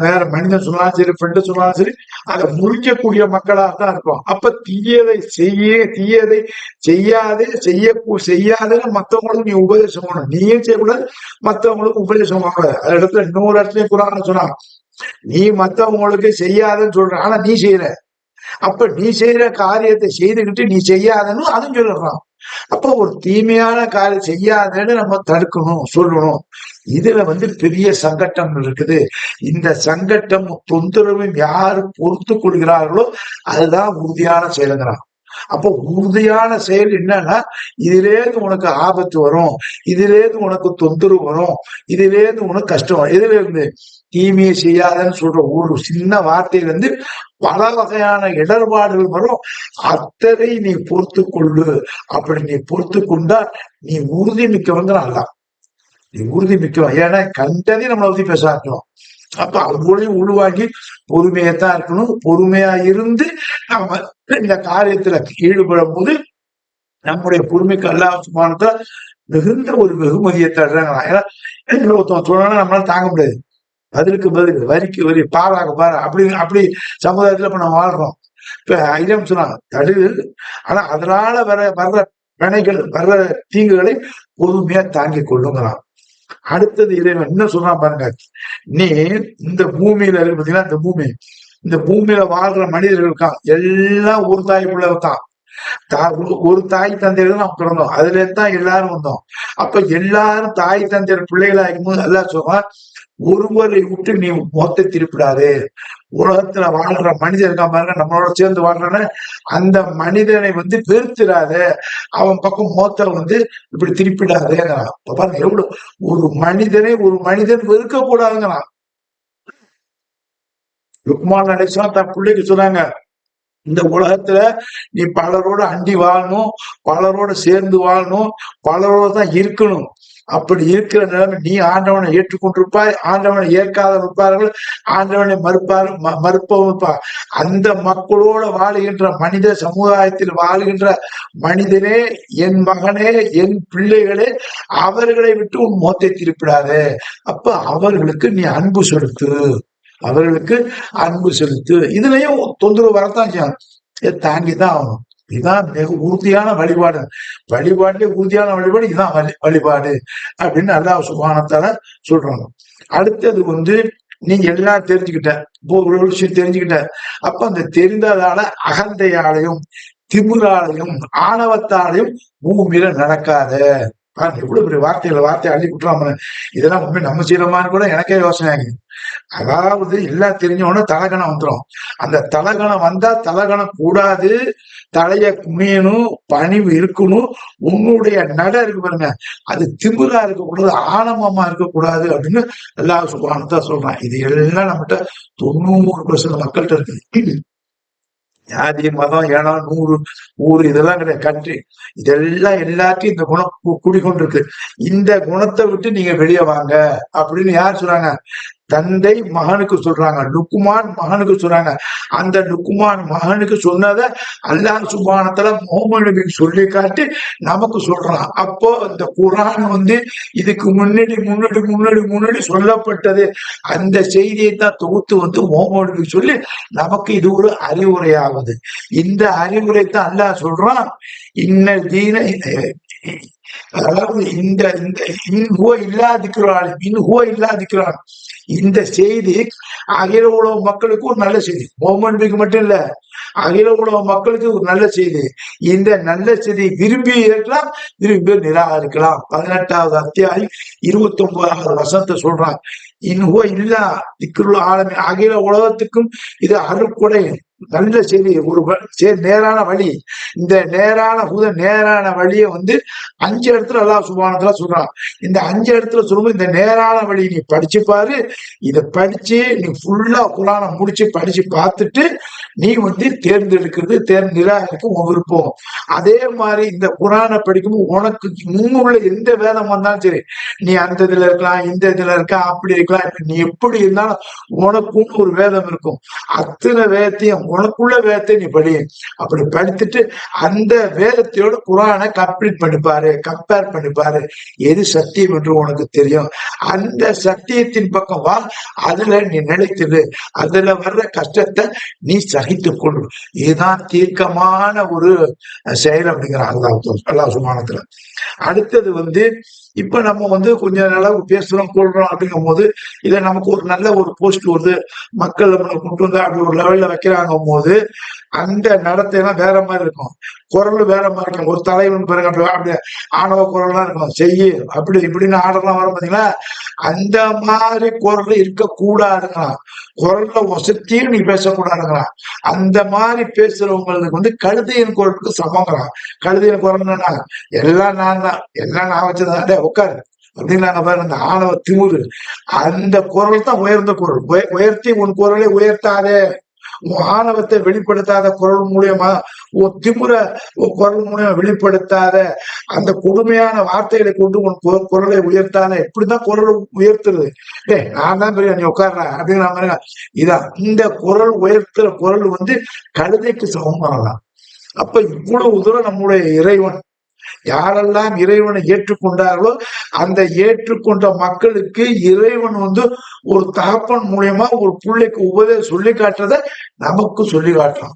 வேற மனிதன் சொன்னாலும் சரி, ஃப்ரெண்டு சொன்னாலும் சரி, அதை முறிக்கக்கூடிய மக்களாக தான் இருக்கும். அப்ப தீயதை செய்யாதேன்னு மற்றவங்களுக்கு நீ உபதேசம் பண்ணணும். நீயே செய்யக்கூடாது, மற்றவங்களுக்கு உபதேசம் பண்ணக்கூடாது. அது இடத்துல இன்னொரு இடத்துலயும் குரான் சொன்னான், நீ மற்றவங்களுக்கு செய்யாதன்னு சொல்ற, ஆனா நீ செய்யற. அப்ப நீ செய்யற காரியத்தை செய்துகிட்டு நீ செய்யாதன்னு அதுவும் சொல்லிடுறான். அப்ப ஒரு தீமையான காரியம் செய்யாதன்னு நம்ம தடுக்கணும், சொல்லணும். இதுல பெரிய சங்கட்டங்கள் இருக்குது. இந்த சங்கட்டம் தொந்தரவும் யாரு பொறுத்து கொள்கிறார்களோ அதுதான் உறுதியான செயலுங்கிறான். அப்போ உறுதியான செயல் என்னன்னா, இதிலேருந்து உனக்கு ஆபத்து வரும், இதிலேருந்து உனக்கு தொந்தரவு வரும், இதிலேருந்து உனக்கு கஷ்டம் வரும். இதுல இருந்து தீமையை செய்யாதன்னு சொல்ற ஒரு சின்ன வார்த்தையில இருந்து பல வகையான இடர்பாடுகள் வரும். அத்தனை நீ பொறுத்து கொள்ளு. அப்படி நீ பொறுத்து கொண்டா நீ உறுதி மிக்கவங்க நல்லா, நீ உறுதி மிக்கவன். ஏன்னா கண்டதே நம்மளை பத்தி பேச ஆரம்பிச்சோம். அப்ப அவங்களையும் உருவாக்கி பொறுமையத்தான் இருக்கணும். பொறுமையா இருந்து நம்ம இந்த காரியத்துல ஈடுபடும் போது நம்முடைய பொறுமைக்கு அல்லாஹ் சுப்ஹானஹு மிகுந்த ஒரு வெகுமதியை தர்றாங்க. ஏன்னா ஒருத்தன் சொன்னா நம்மளால தாங்க முடியாது. பதிலுக்கு பதில், வரிக்கு வரி, பாராக பாரா, அப்படி சமுதாயத்துல இப்ப நம்ம வாழ்றோம். இப்ப ஐயம் சொன்னாங்க தடு, ஆனா அதனால வர்ற வினைகள், வர்ற தீங்குகளை பொறுமையா தாங்கிக் கொள்ளுங்களாம். அடுத்தது இறைவன் என்ன சொல்றான் பாருங்க, நீ இந்த பூமியில இருக்கு பாத்தீங்கன்னா, இந்த பூமியில வாழ்ற மனிதர்கள் இருக்கான் எல்லாம் ஒரு தாய் பிள்ளை தான். ஒரு தாய் தந்தையில நாம் பிறந்தோம், அதுல இருந்து தான் எல்லாரும் வந்தோம். அப்ப எல்லாரும் தாய் தந்தையர் பிள்ளைகளா இருக்கும்போது எல்லாம் சொல்லுவான், ஒருவரை விட்டு நீ மொத்த திருப்பிடாது. உலகத்துல வாழ்ற மனிதன் இருக்கான் பாருங்க, நம்மளோட சேர்ந்து வாழ்றான அந்த மனிதனை வெறுத்துடாத, அவன் பக்கம் மோத்த இப்படி திருப்பிடாதேங்கிறான். பாருங்க எவ்வளவு ஒரு மனிதன் வெறுக்க கூடாதுங்கிறான். லுக்மான் அலைஹிஸ்ஸலாம் தன் பிள்ளைக்கு சொன்னாங்க, இந்த உலகத்துல நீ பலரோட அண்டி வாழணும், பலரோட சேர்ந்து வாழணும், பலரோட தான் இருக்கணும். அப்படி இருக்கிற நிலைமை நீ ஆண்டவனை ஏற்றுக்கொண்டிருப்பாய், ஆண்டவனை ஏற்காத இருப்பார்கள், ஆண்டவனை மறுப்பவன் இருப்பார். அந்த மக்களோட வாழுகின்ற மனித சமுதாயத்தில் வாழுகின்ற மனிதனே, என் மகனே, என் பிள்ளைகளே, அவர்களை விட்டு உன் மோத்தை திருப்பிடாதே. அப்ப அவர்களுக்கு நீ அன்பு செலுத்து, அவர்களுக்கு அன்பு செலுத்து. இதுலயும் தொந்தரவு வரத்தான் செய்யும், தாங்கிதான் ஆகணும். இதுதான் மிக உறுதியான வழிபாடு. வழிபாட்டுல உறுதியான வழிபாடு இதுதான் வழிபாடு அப்படின்னு அல்லாஹ் சுப்ஹானஹு வ தஆலா சொல்றாங்க. அடுத்தது நீங்க எல்லாம் தெரிஞ்சுக்கிட்ட, ஒரு விஷயம் தெரிஞ்சுக்கிட்ட, அப்ப அந்த தெரிந்ததால அகந்தையாலையும் திமிராலையும் ஆணவத்தாலையும் பூமியில நடக்காத. எவ்வளவு பெரிய வார்த்தை அள்ளி விட்டுறாம, இதெல்லாம் உண்மை நம்ம செய்யறோமான்னு கூட எனக்கே யோசனை ஆகுது. அதாவது எல்லாம் தெரிஞ்சவொன்னு தலகணம் வந்துடும். அந்த தலகணம் வந்தா தலகணம் கூடாது, தலைய குனியணும், பணிவு இருக்கணும், உன்னுடைய நட இருக்கு பாருங்க, அது திமிரா இருக்கக்கூடாது, ஆணவமா இருக்கக்கூடாது அப்படின்னு அல்லாஹ் சுப்ஹானஹு வ தஆலா சொல்றான். இது எல்லாம் நம்மகிட்ட 90% மக்கள்கிட்ட இருக்குது. ஜாதி, மதம், இனம், ஊரு இதெல்லாம் கிடையாது, கண்ட்ரி, இதெல்லாம் எல்லாத்தையும் இந்த குணம் குடிக்கொண்டிருக்கு. இந்த குணத்தை விட்டு நீங்க வெளியே வாங்க அப்படின்னு யார் சொல்றாங்க? தந்தை மகனுக்கு சொல்றாங்க, லுக்மான் மகனுக்கு சொல்றாங்க. அந்த லுக்மான் மகனுக்கு சொன்னதை அல்லாஹ் சுப்ஹானஹு வ தஆலா முஹம்மது நபிக்கு சொல்லி காட்டி நமக்கு சொல்றான். அப்போ இந்த குர்ஆன் இதுக்கு முன்னாடி சொல்லப்பட்டது, அந்த செய்தியை தான் தொகுத்து முஹம்மது நபிக்கு சொல்லி நமக்கு இது ஒரு அறிவுரையாகுது. இந்த அறிவுரை தான் அல்லாஹ் சொல்றான், இன்ன தீன, அதாவது இந்த செய்தி அகில உலக மக்களுக்கு ஒரு நல்ல செய்தி. முஹம்மது நபிக்கு மட்டும் இல்ல, அகில உலக மக்களுக்கு ஒரு நல்ல செய்தி. இந்த நல்ல செய்தி விரும்பி இருக்கலாம், விரும்பி நிராகரிக்கலாம். 18வது அத்தியாயம் 29வது வசனத்தை சொல்றான், இன்னும் இல்லா திக்ருல் ஆலமீன், அகில உலகத்துக்கும் இது அருட்கொடை, நல்ல செய்தி, ஒரு நேரான வழி. இந்த நேரான வழியை 5 இடத்துல அல்லாஹ் சுப்ஹானஹு வ தஆலா சொல்றான். இந்த 5 இடத்துல சொல்லும்போது இந்த நேரான வழி நீ படிச்சு பாரு. இதை படிச்சு நீ ஃபுல்லா குர்ஆனை முடிச்சு படிச்சு பார்த்துட்டு நீ தேர்ந்தெடுக்கிறது, நிராகரிக்க உன் விருப்பம். அதே மாதிரி இந்த குர்ஆனை படிக்கும்போது உனக்கு முன்னுள்ள எந்த வேதம் வந்தாலும் சரி, நீ அந்த இதுல இருக்கலாம், இந்த இதுல இருக்கலாம், அப்படி இருக்கலாம், நீ எப்படி இருந்தாலும் உனக்குன்னு ஒரு வேதம் இருக்கும். அத்தனை வேதத்தையும், உனக்குள்ள வேதத்தை நீ படி. அப்படி படித்துட்டு அந்த வேதத்தையோட குர்ஆனை கம்ப்ளீட் பண்ணிப்பாரு, கம்பேர் பண்ணிப்பாரு. எது சத்தியம் என்று உனக்கு தெரியும். அந்த சத்தியத்தின் பக்கம் வா, அதுல நீ நிலைத்திரு. அதுல வர்ற கஷ்டத்தை நீ சகித்துக் கொள். இதுதான் தீர்க்கமான ஒரு செயல் அப்படிங்கிறான் அல்லாஹ் சுப்ஹானஹு வ தஆலா. அடுத்தது இப்ப நம்ம கொஞ்ச அளவு பேசுறோம் கொள்றோம் அப்படிங்கும் போது, இதை நமக்கு ஒரு நல்ல ஒரு போஸ்ட் வருது, மக்கள் நம்மளை கொண்டு அப்படி ஒரு லெவல்ல வைக்கிறாங்க போது, அந்த நடத்தையெல்லாம் வேற மாதிரி இருக்கும். குரல் வேற மாதிரி இருக்கும். ஒரு தலைவன் பிறகு அப்படி ஆணவ குரல்லாம் இருக்கும், செய்யு அப்படி இப்படின்னு ஆர்டர்லாம் வரும் பாத்தீங்களா. அந்த மாதிரி குரல் இருக்கக்கூடாதுங்களாம். குரல்ல ஒசத்தியும் நீ பேசக்கூடாதுங்களாம். அந்த மாதிரி பேசுறவங்களுக்கு வந்து கழுதையின் குரலுக்கு சமங்கிறான். கழுதையின் குரல் என்னன்னா, எல்லாம் நான் தான், எல்லாம் நான் வச்சதான், உட்காரு அப்படின்னு நாங்க பாருங்க. அந்த ஆணவ திமுரு, அந்த குரல் தான் உயர்ந்த குரல். உயர்த்தி உன் குரலை உயர்த்தாதே, உன் ஆணவத்தை வெளிப்படுத்தாத குரல் மூலியமா, உன் திமுற உன் குரல் மூலியமா வெளிப்படுத்தாத, அந்த கொடுமையான வார்த்தைகளை கொண்டு உன் குரலை உயர்த்தாத. இப்படிதான் குரலை உயர்த்துறது. நான் தான் பெரிய, நீ உட்கார்ற அப்படிங்கிற. இதான் இந்த குரல் உயர்த்துற குரல் வந்து கழுதைக்கு சமம் பண்ணலாம். அப்ப இவ்வளவு தூரம் நம்முடைய இறைவன் யாரெல்லாம் இறைவனை ஏற்றுக்கொண்டார்களோ அந்த ஏற்றுக்கொண்ட மக்களுக்கு இறைவன் வந்து ஒரு தகப்பன் மூலியமா ஒரு பிள்ளைக்கு உபதேசம் சொல்லி காட்டுறத நமக்கு சொல்லி காட்டுறான்.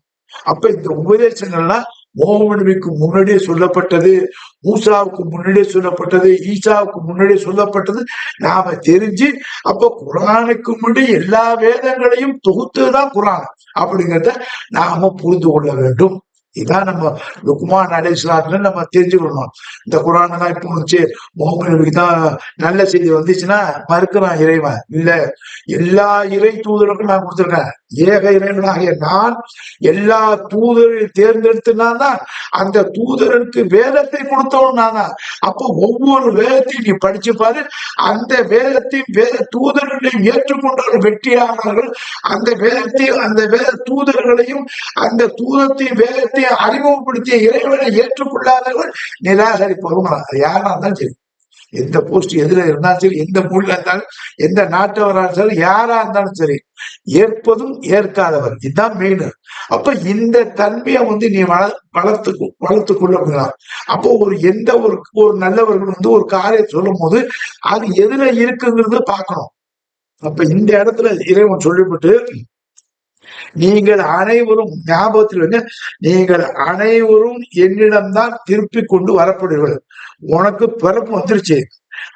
அப்ப இந்த உபதேசங்கள்லாம் முகமது முன்னாடியே சொல்லப்பட்டது, மூசாவுக்கு முன்னாடியே சொல்லப்பட்டது, ஈசாவுக்கு முன்னாடியே சொல்லப்பட்டது நாம தெரிஞ்சு, அப்ப குரானுக்கு முன்னாடி எல்லா வேதங்களையும் தொகுத்துதான் குரான் அப்படிங்கிறத நாம புரிந்து கொள்ள வேண்டும். இதான் நம்ம லுக்மான் அலைஹிஸ்ஸலாத்துல நம்ம தெரிஞ்சுக்கணும். இந்த குரான் எல்லாம் இப்போ வந்துச்சு, முகமது நபிக்கு தான் நல்ல செய்தி வந்துச்சுன்னா மறுக்கிறான் இறைவன். இல்ல, எல்லா இறை தூதருக்கும் நான் கொடுத்துருக்கேன். ஏக இறைவனாகிய நான் எல்லா தூதரையும் தேர்ந்தெடுத்துனா தான் அந்த தூதருக்கு வேதத்தை கொடுத்தவன் நான் தான். அப்போ ஒவ்வொரு வேதத்தையும் நீ படிச்சு பாரு, அந்த வேதத்தையும் வேத தூதர்களையும் ஏற்றுக்கொண்டவர்கள் வெற்றியானார்கள். அந்த வேதத்தையும் அந்த வேத தூதர்களையும் அந்த தூதத்தையும் வேதத்தையும் அறிமுகப்படுத்திய இறைவனை ஏற்றுக்கொள்ளாதவர்கள் நிராகரிப்பவர்கள். அது யாரா இருந்தாலும் சரி, எந்த போஸ்ட் எதுல இருந்தாலும் சரி, எந்த மொழியில இருந்தாலும், எந்த நாட்டவராக சரி, யாரா இருந்தாலும் சரி, ஏற்பதும் ஏற்காதவர், இதுதான் மெயின். அப்ப இந்த தன்மையை வந்து நீ வளர்த்து கொள்ளலாம். அப்போ எந்த ஒரு நல்லவர்கள் வந்து ஒரு காரியம் சொல்லும் போது அது எதுல இருக்குங்கிறது பார்க்கணும். அப்ப இந்த இடத்துல இறைவன் சொல்லிவிட்டு, நீங்கள் அனைவரும் ஞாபகத்தில் வந்து, நீங்கள் அனைவரும் என்னிடம்தான் திருப்பி கொண்டு வரப்படுவீர்கள். உனக்கு பிறப்பு வந்துருச்சு,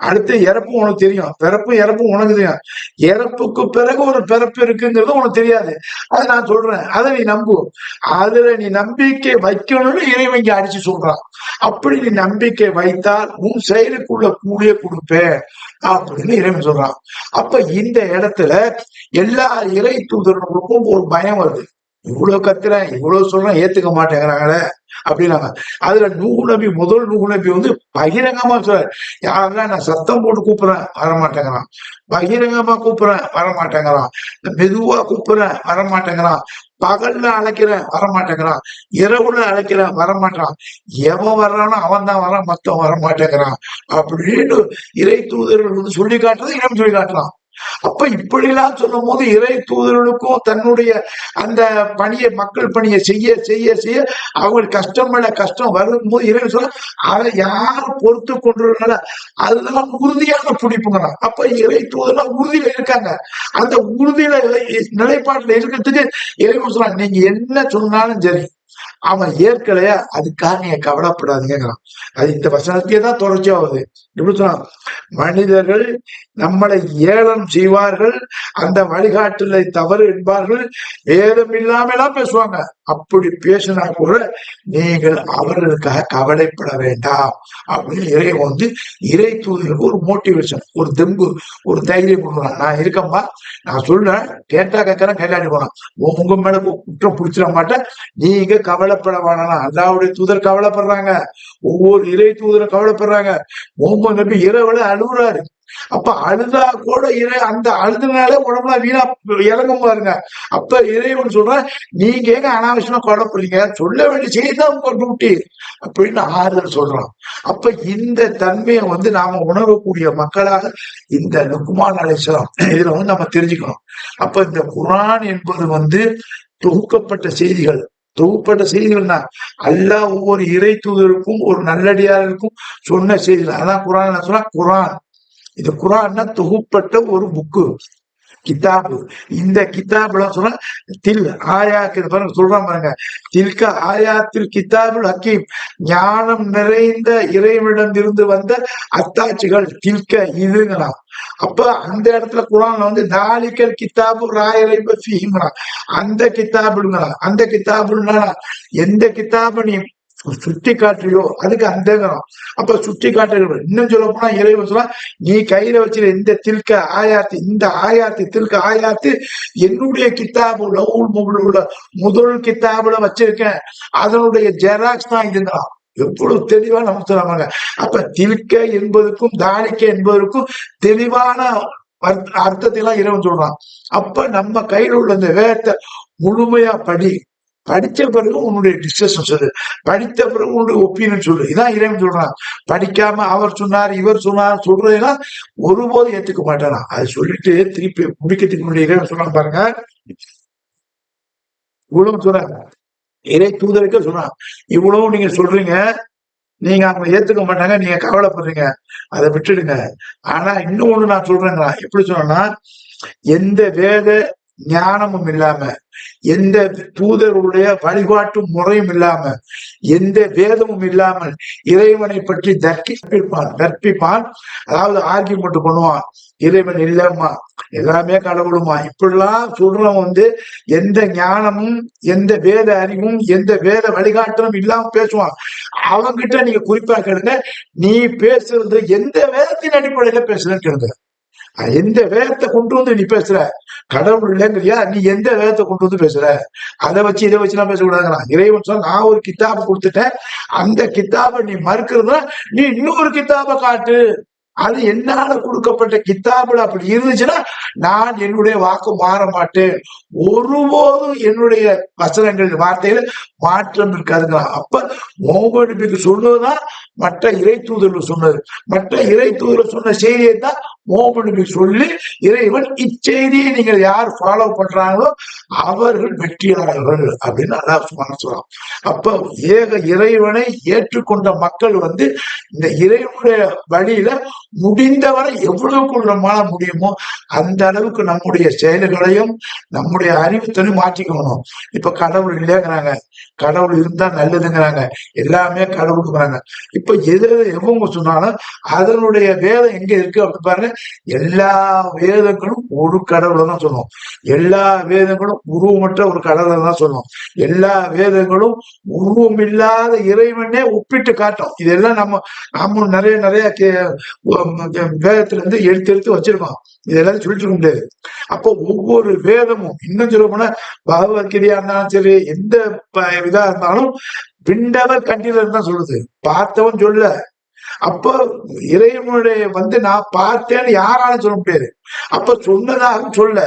அடுத்து இறப்பும் உனக்கு தெரியும், பிறப்பும் இறப்பும் உனக்கு தெரியும். இறப்புக்கு பிறகு ஒரு பிறப்பு இருக்குங்கிறது உனக்கு தெரியாது. அதை நான் சொல்றேன், அதை நீ நம்பு. அதுல நீ நம்பிக்கை வைக்கணும்னு இறைவன் இங்க அடிச்சு சொல்றான். அப்படி நீ நம்பிக்கை வைத்தால் உன் செயலுக்குள்ள கூலிய கொடுப்பேன் அப்படின்னு இறைவன் சொல்றான். அப்ப இந்த இடத்துல எல்லா இறை தூதர்களுக்கும் ஒரு பயம் வருது. இவ்வளவு கத்துறேன், இவ்வளவு சொல்றேன், ஏத்துக்க மாட்டேங்கிறாங்களே அப்படின்னாங்க. அதுல நூஹ் நபி, முதல் நூஹ் நபி வந்து பகிரங்கமா சொல்ற, யாரெல்லாம் நான் சத்தம் போட்டு கூப்பிடுறேன் வரமாட்டேங்கிறான், பகிரங்கமா கூப்பிடுறேன் வரமாட்டேங்கிறான், மெதுவா கூப்பிடுறேன் வரமாட்டேங்கிறான், பகல்ல அழைக்கிறேன் வரமாட்டேங்கிறான், இரவுல அழைக்கிறேன் வரமாட்டான், எவன் வர்றானோ அவன் தான் வரான், மத்தவன் வரமாட்டேங்கிறான் அப்படின்னு இறை தூதர்கள் வந்து சொல்லி காட்டுறது இடம் சொல்லி காட்டலாம். அப்ப இப்படிலாம் சொல்லும் போது இறை தூதர்களுக்கும் தன்னுடைய அந்த பணியை, மக்கள் பணியை செய்ய செய்ய செய்ய அவங்களுக்கு கஷ்டம் மேல கஷ்டம் வரும்போது இறைவன் சொல்ல, அதை யாரும் பொறுத்து கொண்டு அதெல்லாம் உறுதியான பிடிப்புங்கிறான். அப்ப இறை தூதர்லாம் உறுதியில இருக்காங்க. அந்த உறுதியில நிலைப்பாட்டுல இருக்கிறதுக்கு இறைவன் சொல்றான், நீங்க என்ன சொன்னாலும் சரி அவன் ஏற்கலையா, அதுக்காக நீங்க கவலைப்படாதீங்கிறான். அது இந்த வசனத்தையே தான் தொடர்ச்சியாவது. எப்படி சொன்னான், மனிதர்கள் நம்மளை ஏளனம் செய்வார்கள், அந்த வழிகாட்டுதலை தவறு என்பார்கள், வேதம் இல்லாமலாம் பேசுவாங்க. அப்படி பேசினா கூட நீங்கள் அவர்களுக்காக கவலைப்பட வேண்டாம் அப்படின்னு இறைவன் வந்து இறை தூதருக்கு ஒரு மோட்டிவேஷன், ஒரு தெம்பு, ஒரு தைரியம் கொடுக்குறான். நான் இருக்கம்பா, நான் சொல்றேன், கேட்டா கேட்கறேன், கேட்டாடி போறான், உங்க மேல குற்றம் பிடிச்சிட மாட்டேன், நீங்க கவலைப்பட வேணாம். அல்லாவுடைய தூதர் கவலைப்படுறாங்க, ஒவ்வொரு இறை தூதரும் கவலைப்படுறாங்க. முகமது நபி இரவுல அழுகுறாரு. அப்ப அழுதா கூட அந்த அழுதுனால உடம்புல வீணா இறங்கும் பாருங்க. அப்ப இறைவன் சொல்ற, நீங்க ஏங்க அனாவசியமா கவலைப்படுறீங்க, சொல்ல வேண்டிய செய்திதான் உங்க டியூட்டி அப்படின்னு ஆறுதல் சொல்றான். அப்ப இந்த தன்மையை வந்து நாம உணரக்கூடிய மக்களாக இந்த லுக்மான் அலைஹிஸ்ஸலாம் இதுல வந்து நம்ம தெரிஞ்சுக்கணும். அப்ப இந்த குர்ஆன் என்பது வந்து தொகுக்கப்பட்ட செய்திகள். தொகுப்பட்ட செய்திகள்னா அல்லாஹ் ஒவ்வொரு இறை தூதருக்கும் ஒரு நல்லடியாருக்கும் சொன்ன செய்திகள். அதான் குர்ஆன் சொன்னா, குர்ஆன் இது குர்ஆன்னா தொகுப்பட்ட ஒரு புக்கு, கிதாபு. இந்த கிதாபுல சொன்னா தில் ஆயாக்கு பாருங்க, சொல்றான் பாருங்க, தில்க ஆயாத்தில் கிதாபுல் ஹக்கீம், ஞானம் நிறைந்த இறைவனிடம் இருந்து வந்த அத்தாட்சிகள், தில்க இதுங்களாம். அப்ப அந்த இடத்துல குர்ஆன்ல வந்து தாலிக்கல் கிதாபு ராயரைப ஃபீஹிங்களாம், அந்த கிதாபுங்களாம். அந்த கிதாபுன்னா எந்த கிதாபு நீ சுட்டி காட்டுறியோ அதுக்கு அந்தேங்கிறோம். அப்ப சுட்டி காட்டுற இன்னும் சொல்ல போனா இறைவன் சொன்னா, நீ கையில வச்சிருக்க இந்த தில்க ஆயாத்து, இந்த ஆயாத்து தில்க ஆயாத்து என்னுடைய கித்தாபு லவுல் உள்ள முதல் கித்தாபுல வச்சிருக்கேன், அதனுடைய ஜெராக்ஸ் தான் இதுங்கிறான். எவ்வளவு தெளிவா நம்ம சொல்றாங்க. அப்ப தில்க என்பதற்கும் தாலிக்க என்பதற்கும் தெளிவான அர்த்தத்தை எல்லாம் இறைவன் சொல்றான். அப்ப நம்ம கையில் உள்ள இந்த வேதத்தை முழுமையா படிச்ச பிறகு உன்னுடைய டிஸ்கஷன் சொல்லு, படித்த பிறகு உன்னுடைய ஒப்பீனியன் சொல்லு. இதான் இறைவன் சொல்றான். படிக்காம அவர் சொன்னார் இவர் சொன்னார் சொல்றதெல்லாம் ஒருபோதும் ஏத்துக்க மாட்டானா. அது சொல்லிட்டு திருப்பி முடிக்கிறதுக்கு முன்னாடி இறைவன் சொல்றான் பாருங்க. இவ்வளவு சொல்றாங்க, இறை தூதருக்க சொன்னான், இவ்வளவு நீங்க சொல்றீங்க, நீங்க அவங்க ஏத்துக்க மாட்டாங்க, நீங்க கவலைப்படுறீங்க, அதை விட்டுடுங்க. ஆனா இன்னும் ஒண்ணு நான் சொல்றேங்களா. எப்படி சொன்னா, எந்த வேத ஞானமும் இல்லாம, எந்த தூதருடைய வழிபாட்டு முறையும் இல்லாம, எந்த வேதமும் இல்லாமல் இறைவனை பற்றி கற்பிப்பான். அதாவது ஆர்கியூமெண்ட் பண்ணுவான், இறைவன் இல்லம்மா, எல்லாமே கடவுளுமா, இப்படிலாம் சொல்றவன் எந்த ஞானமும் எந்த வேத அறிவும் எந்த வேத வழிகாட்டலும் இல்லாம பேசுவான். அவங்கிட்ட நீங்க குறிப்பா கேளுங்க, நீ பேசுறது எந்த வேதத்தின் அடிப்படையில பேசுறேன்னு கேளுங்க. எந்த வேதத்தை கொண்டு வந்து நீ பேசுற, கடவுள் இல்லைங்கிறியா, நீ எந்த வேதத்தை கொண்டு வந்து பேசுற, அதை வச்சு இதை வச்சு நான் பேசக்கூடாதுங்களா. இறைவன் சொன்னா, நான் ஒரு கித்தாபை கொடுத்துட்டேன், அந்த கித்தாபை நீ மறுக்கிறதுனா நீ இன்னொரு கித்தாபை காட்டு. அது என்னால கொடுக்கப்பட்ட கித்தாபுல அப்படி இருந்துச்சுன்னா நான் என்னுடைய வாக்கு மாற மாட்டேன். ஒருபோதும் என்னுடைய வசனங்கள் வார்த்தையில மாற்றம் இருக்காதுங்களா. அப்ப முகமது நபிக்கு சொன்னதுதான் மற்ற இறை தூதர்கள் சொன்னது, மற்ற இறை தூதர்கள் சொன்ன செய்தியை தான் முகமது நபி சொல்லி இறைவன் இச்செய்தியை நீங்கள் யார் ஃபாலோ பண்றாங்களோ அவர்கள் வெற்றியாளர்கள் அப்படின்னு அல்லாஹ் சுப்ஹானஹு சொல்றான். அப்ப ஏக இறைவனை ஏற்றுக்கொண்ட மக்கள் இந்த இறைவனுடைய வழியில முடிந்தவரை எவ்வளவுக்கு நம்மால முடியுமோ அந்த அளவுக்கு நம்முடைய செயல்களையும் நம்முடைய அறிவுத்தனையும் மாற்றிக்கணும். இப்ப கடவுள் இல்லைங்கிறாங்க, கடவுள் இருந்தா நல்லதுங்கிறாங்க, எல்லாமே கடவுளுங்கிறாங்க. இப்ப எது எவங்க சொன்னாலும் அதனுடைய வேதம் எங்க இருக்கு அப்படின்னு பாருங்க. எல்லா வேதங்களும் ஒரு கடவுளை தான் சொல்லும், எல்லா வேதங்களும் உருவமற்ற ஒரு கடவுளை தான் சொல்லும், எல்லா வேதங்களும் உருவம் இல்லாத இறைவனே ஒப்பிட்டு காட்டும். இதெல்லாம் நம்ம நிறைய வேதத்துல இருந்து எடுத்து வச்சிருக்கோம். இதெல்லாம் சொல்லிட்டு இருக்க முடியாது. அப்போ ஒவ்வொரு வேதமும் இன்னும் சொல்ல போனா பகவத்கீதையா இருந்தாலும் சரி, எந்த இதா இருந்தாலும் பிண்டவர் கண்டிலர் தான் சொல்லுது, பார்த்தவன் சொல்ல. அப்போ இறைவனுடைய நான் பார்த்தேன்னு யாராலும் சொல்ல முடியாது. அப்ப சொன்னதாகவும் சொல்ல,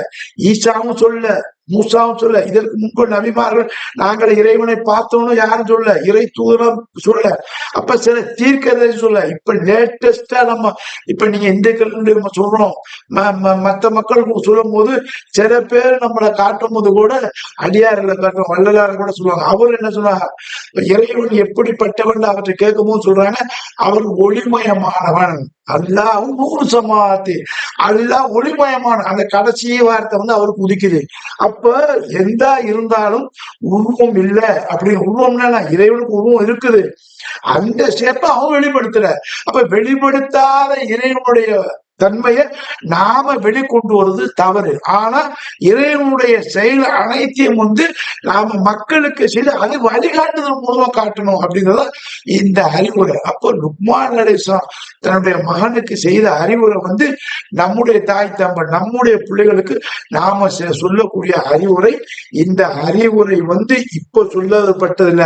ஈசாவும் சொல்ல, மூசாவும் சொல்ல, இதற்கு முன்பு நபிமார்கள் நாங்கள் இறைவனை பார்த்தோம்னு யாரும் சொல்ல, இறை தூதரம் சொல்ல. அப்ப சில தீர்க்கதரிசி சொல்ல. இப்ப லேட்டஸ்டா இப்ப நீங்க இந்துக்கள் நம்ம சொல்றோம், மற்ற மக்களுக்கு சொல்லும் போது சில பேர் நம்மளை காட்டும் போது கூட அடியாரில் காட்டும், வள்ளலார கூட சொல்லுவாங்க. அவர் என்ன சொல்றாங்க, இறைவன் எப்படிப்பட்டவன் அவற்றை கேட்கும் போது சொல்றாங்க, அவர் ஒளிமயமானவன், அல்லாஹ் நூறு சமாத்தி, அல்லாஹ் ஒளிமயமான அந்த கடைசி வார்த்தை அவருக்கு உதிக்குது. அப்ப எந்த இருந்தாலும் உருவம் இல்லை அப்படின்னு, உருவம்னா இறைவனுக்கு உருவம் இருக்குது, அந்த ஸ்டெப்பை அவன் வெளிப்படுத்தல. அப்ப வெளிப்படுத்தாத இறைவனுடைய தன்மையை நாம வெளிக்கொண்டு வருவது தவறு. ஆனா இறைவனுடைய செயல் அனைத்தையும் நாம மக்களுக்கு செய்து அது வழிகாட்டுதல் மூலமா காட்டணும் அப்படிங்கிறத இந்த அறிவுரை. அப்போ லுக்மான் அலைஹிஸ்ஸலாம் தன்னுடைய மகனுக்கு செய்த அறிவுரை நம்முடைய தாய் தம்பன் நம்முடைய பிள்ளைகளுக்கு நாம சொல்லக்கூடிய அறிவுரை. இந்த அறிவுரை இப்ப சொல்லப்பட்டதில்ல,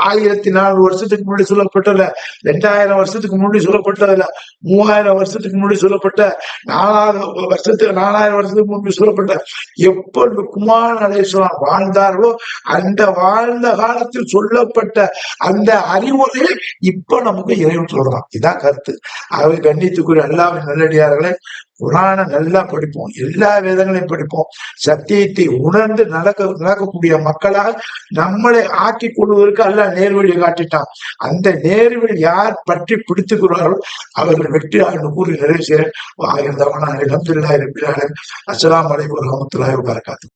1400 வருஷத்துக்கு முன்னாடி சொல்லப்பட்டதில்ல, 2000 வருஷத்துக்கு முன்னாடி சொல்லப்பட்டதில்ல, 3000 வருஷத்துக்கு முன்னாடி சொல்லப்பட்ட 4000 வருஷத்துக்கு முன்பு சொல்லப்பட்ட எப்ப லுக்மான் அலைஹிஸ்ஸலாம் வாழ்ந்தார்களோ அந்த வாழ்ந்த காலத்தில் சொல்லப்பட்ட அந்த அறிவுரையை இப்ப நமக்கு இறைவன் சொல்றான். இதான் கருத்து. அவை கண்ணியத்துக்குரிய அல்லாஹ்வின் நல்லடியார்களே, குர்ஆனை நல்லா படிப்போம், எல்லா வேதங்களையும் படிப்போம், சத்தியத்தை உணர்ந்து நடக்கக்கூடிய மக்களாக நம்மளை ஆக்கி கொள்வதற்கு அல்லாஹ் நேர்வழியை காட்டிட்டான். அந்த நேர்வழி யார் பற்றி பிடித்துக்கிறார்களோ அவர்கள் வெற்றி கூறி நிறைவு செய்ய. அஸ்ஸலாமு அலைக்கும் வரஹ்மத்துல்லாஹி வபரகாத்துஹு.